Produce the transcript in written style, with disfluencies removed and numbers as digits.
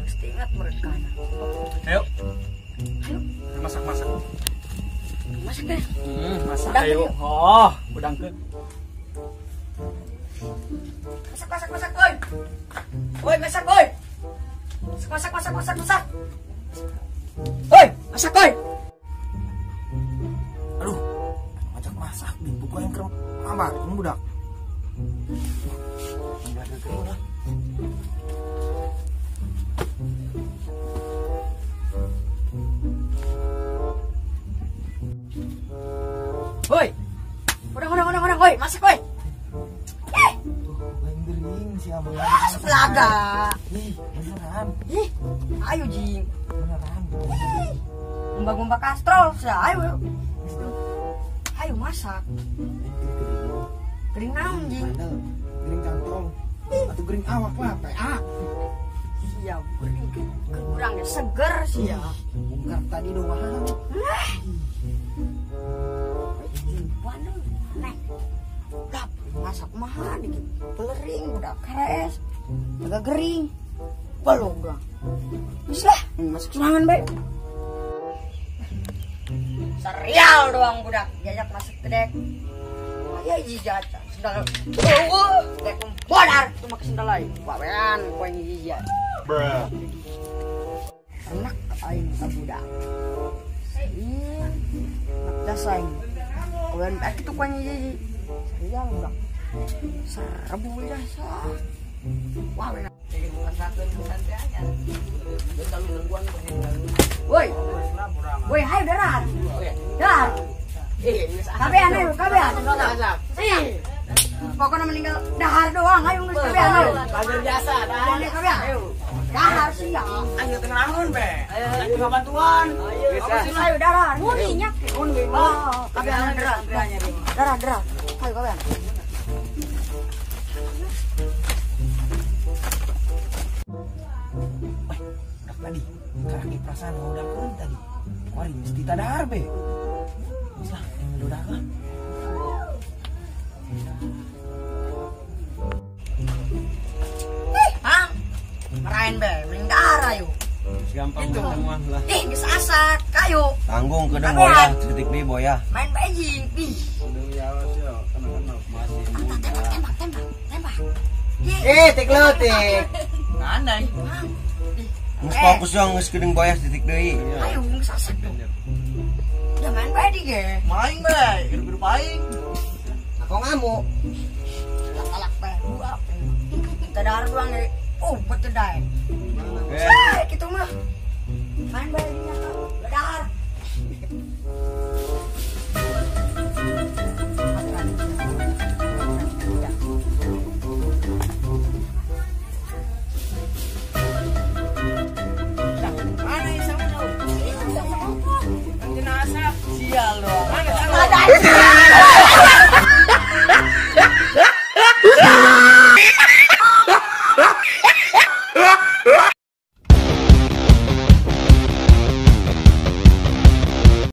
mesti ingat mereka. Ayo. Ayo. Masak. Masak deh. Masak Udang ayo. deh. Oh, udang ke. Masak, oi. Oi, masak, oi. Masak. Oi, masak, oi. Aduh. Ngajak masak di buku yang ke kamar. Ini budak. Oi. Udah, oi, masak, oi. Bendering si Abang. Selaga. Ih, beneran. Ih, ayo Jing. Beneran. Mbak kastrol, ayo. Ayo masak. Gering naon Jing? Gering kantong. Atau gering awak lah, PA. Iya, gering kurang seger sih ya. Bongkar tadi doang. Waduh, nek. Udah masak mah dikit. Pelering udah keres. Agak gering. Belum udah. Bisa lah, masak serangan baik. Serial doang budak, jajak masak kedek. Ya jijat, sendal. Dek bodar cuma ke sendal lain. Bawean kowe jijat. Bruh. Enak aing ka budak. Iya. Nak dasang. Kawan tak itu kowe jijat. Serial budak. Serbu jasa. Wah, enak. Woi, hai darat. Dar. Kabean ayo, kabean. Pokoknya meninggal dahar doang, ayo geus kabean ayo. Pagar jasa dah. Kabean ayo. Dahar sih ya. Ayo tenangun be. Ayo bantuan. Ayo darat. Murinya. Mun Oh, kabean darat. Darat. Ayo kabean. Tadi, karena perasaan udah keren tadi. Wari mesti tadar be. Mislah, udah kan. Hang. Marahin be, mending darah yuk. Gampang semua lah. Geus asak, kayu. Tanggung kedeng boya, detik deui boya. Main bajing, ih. Tembak. Tik leutik. Andai. Geus fokus yang geus kedeng boya detik deui. Ayo geus asak. Ya main bae di ge. Main be, hidup aing. Aku ngamuk. Alak bae dua. Tadar doang ge. Oh, betul dah. Gitu mah. Main bae di nya. Bedar. Sial loh.